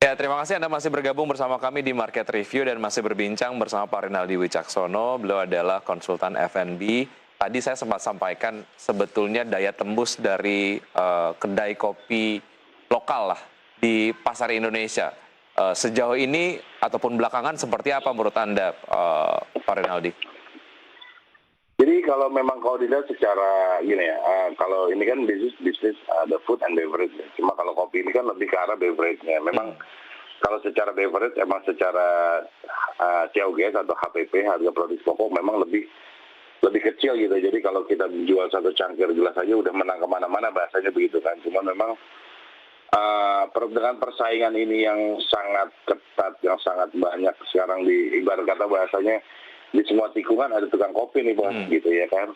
Ya, terima kasih Anda masih bergabung bersama kami di Market Review dan masih berbincang bersama Pak Rinaldi Wicaksono. Beliau adalah konsultan F&B. Tadi saya sempat sampaikan sebetulnya daya tembus dari kedai kopi lokal lah di pasar Indonesia. Sejauh ini ataupun belakangan seperti apa menurut Anda, Pak Rinaldi? Jadi kalau memang kalau dilihat secara gini ya, kalau ini kan bisnis ada food and beverage. Cuma kalau kopi ini kan lebih ke arah beverage-nya. Memang kalau secara beverage emang secara COGS atau HPP, harga produk pokok memang lebih kecil gitu. Jadi kalau kita jual satu cangkir gelas aja udah menang kemana-mana, bahasanya begitu kan. Cuma memang dengan persaingan ini yang sangat ketat, yang sangat banyak sekarang, di ibarat kata bahasanya di semua tikungan ada tukang kopi nih bos, gitu ya kan.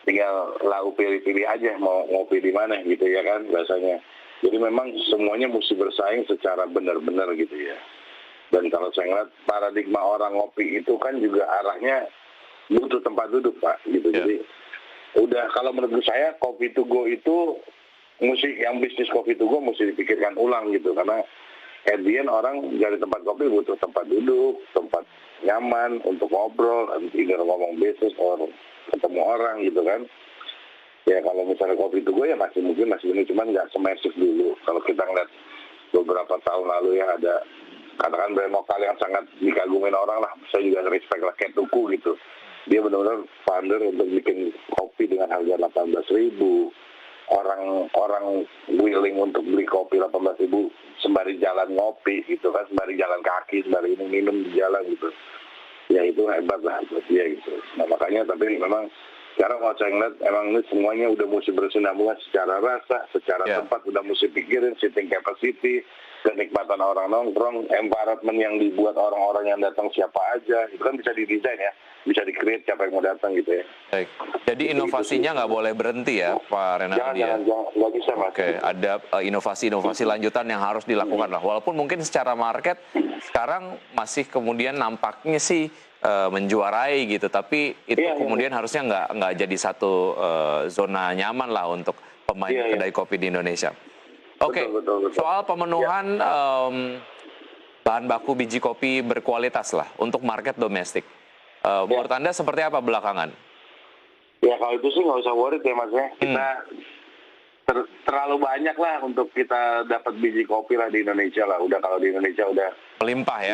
Tinggal lau pilih-pilih aja mau ngopi di mana gitu ya kan bahasanya. Jadi memang semuanya mesti bersaing secara benar-benar gitu ya. Dan kalau saya ngeliat paradigma orang ngopi itu kan juga arahnya butuh tempat duduk Pak gitu. Yeah. Jadi udah, kalau menurut saya kopi to go itu yang bisnis kopi to go mesti dipikirkan ulang gitu, karena at the end orang dari tempat kopi butuh tempat duduk, tempat nyaman untuk ngobrol, either ngomong bisnis atau ketemu orang gitu kan. Ya kalau misalnya kopi to go ya masih ini, cuman nggak semasif dulu. Kalau kita ngeliat beberapa tahun lalu ya ada katakan brand lokal yang sangat dikagumin orang lah, saya juga respect lah, kayak Tuku gitu. Dia benar-benar founder untuk bikin kopi dengan harga 18.000. Orang willing untuk beli kopi 18.000 sembari jalan ngopi gitu kan, sembari jalan kaki, sembari minum di jalan gitu. Ya itu hebat lah buat dia gitu. Nah makanya, tapi memang sekarang kalau saya ngeliat emang ini semuanya udah mesti bersinambungan secara rasa, secara tempat udah mesti pikirin seating capacity, kenikmatan orang nongkrong, environment yang dibuat orang-orang yang datang siapa aja, itu kan bisa didesain ya, bisa di-create siapa yang mau datang gitu ya. Baik. Jadi inovasinya nggak boleh berhenti ya, Pak Renaldi? Jangan, nggak bisa Mas. Oke, ada inovasi-inovasi lanjutan yang harus dilakukan lah. Walaupun mungkin secara market sekarang masih kemudian nampaknya sih menjuarai gitu, tapi itu kemudian harusnya nggak jadi satu zona nyaman lah untuk pemain kedai kopi di Indonesia. Oke, Betul. soal pemenuhan bahan baku biji kopi berkualitas lah untuk market domestik. Menurut Anda seperti apa belakangan? Ya kalau itu sih nggak usah worry ya Mas ya. Kita terlalu banyak lah untuk kita dapat biji kopi lah di Indonesia lah. Udah, kalau di Indonesia udah melimpah ya.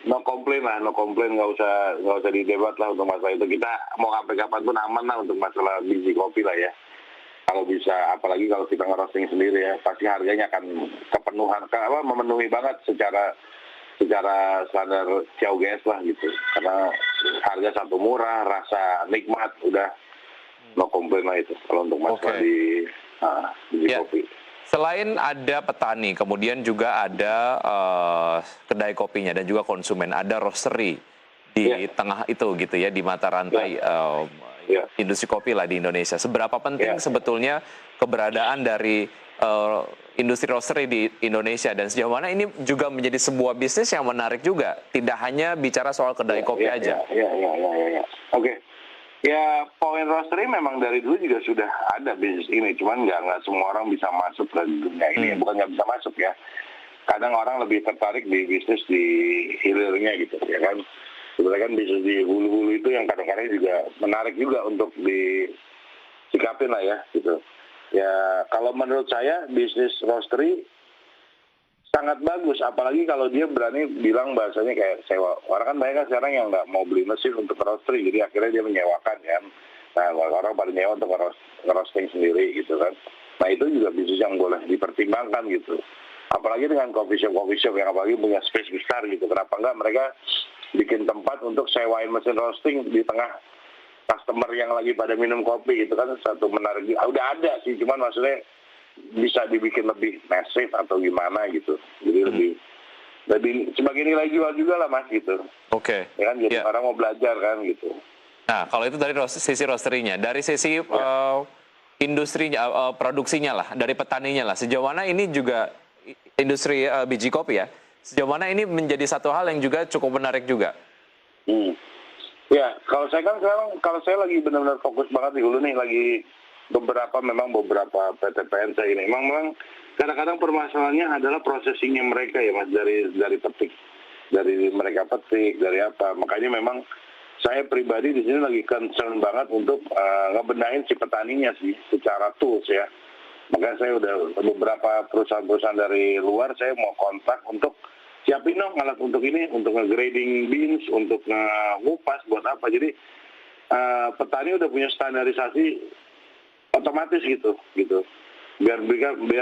No complain lah, nggak usah didebat lah untuk masalah itu. Kita mau sampai kapan pun aman lah untuk masalah biji kopi lah ya. Kalau bisa, apalagi kalau kita ngerosting sendiri ya, pasti harganya akan memenuhi banget secara standar COGS lah gitu. Karena harga satu murah, rasa nikmat, udah no complain lah itu kalau untuk masalah di biji kopi. Selain ada petani, kemudian juga ada kedai kopinya dan juga konsumen, ada roastery di tengah itu gitu ya, di mata rantai industri kopi lah di Indonesia. Seberapa penting sebetulnya keberadaan dari industri roastery di Indonesia, dan sejauh mana ini juga menjadi sebuah bisnis yang menarik juga, tidak hanya bicara soal kedai kopi aja. Oke. Ya, poin roastery memang dari dulu juga sudah ada bisnis ini, cuman nggak semua orang bisa masuk ke dunia ini. Bukan nggak bisa masuk ya. Kadang orang lebih tertarik di bisnis di hilirnya gitu ya kan. Sebenarnya kan bisnis di hulu-hulu itu yang kadang-kadang juga menarik juga untuk disikapin lah ya gitu. Ya kalau menurut saya bisnis roastery sangat bagus, apalagi kalau dia berani bilang bahasanya kayak sewa. Orang kan banyak kan sekarang yang nggak mau beli mesin untuk roastery, jadi akhirnya dia menyewakan kan. Nah orang pada nyewa untuk ngerosting sendiri gitu kan. Nah itu juga bisnis yang boleh dipertimbangkan gitu. Apalagi dengan coffee shop yang apalagi punya space besar gitu. Kenapa enggak mereka bikin tempat untuk sewain mesin roasting di tengah customer yang lagi pada minum kopi gitu kan, satu menarik. Udah ada sih, cuman maksudnya bisa dibikin lebih masif atau gimana gitu. Jadi lebih sebagai nilai jual juga lah Mas gitu. Oke. Ya kan, jadi orang mau belajar kan gitu. Nah kalau itu dari sisi roasterinya, dari sisi industrinya, produksinya lah, dari petaninya lah, sejauh mana ini juga industri biji kopi ya, sejauh mana ini menjadi satu hal yang juga cukup menarik juga? Ya, kalau saya kan sekarang, kalau saya lagi benar-benar fokus banget di hulu nih, lagi beberapa PT PNC ini. Memang kadang-kadang permasalahannya adalah processingnya mereka ya Mas, dari petik, dari mereka petik, dari apa. Makanya memang saya pribadi di sini lagi concern banget untuk ngebenahin si petaninya sih secara tools ya. Makanya saya udah beberapa perusahaan-perusahaan dari luar saya mau kontak untuk siapin dong alat untuk ini, untuk nge-grading beans, untuk ngupas buat apa. Jadi petani udah punya standarisasi otomatis gitu. Biar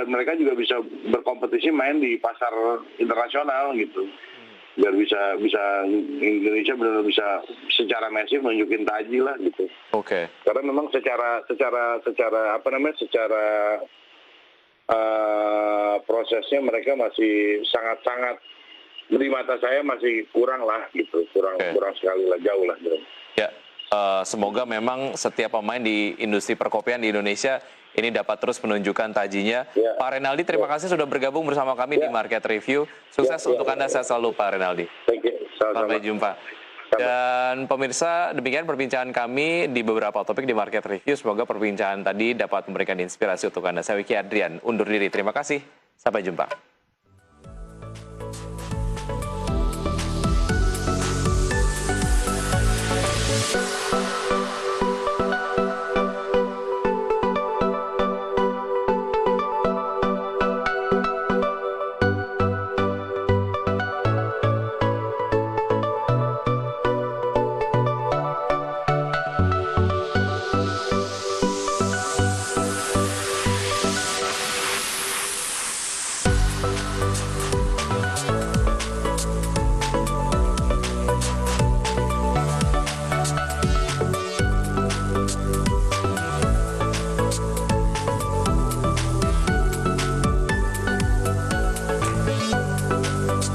mereka juga bisa berkompetisi main di pasar internasional gitu. Biar bisa Indonesia benar-benar bisa secara masif nunjukin taji lah gitu. Oke. Karena memang secara apa namanya, secara prosesnya mereka masih sangat di mata saya masih kurang lah gitu, kurang sekali lah, jauh lah. Ya, semoga memang setiap pemain di industri perkopian di Indonesia ini dapat terus menunjukkan tajinya. Ya. Pak Renaldi, terima kasih sudah bergabung bersama kami di Market Review. Sukses untuk Anda, sehat selalu Pak Renaldi. Thank you. Sampai jumpa. Dan pemirsa, demikian perbincangan kami di beberapa topik di Market Review. Semoga perbincangan tadi dapat memberikan inspirasi untuk Anda. Saya Wiki Adrian, undur diri. Terima kasih. Sampai jumpa.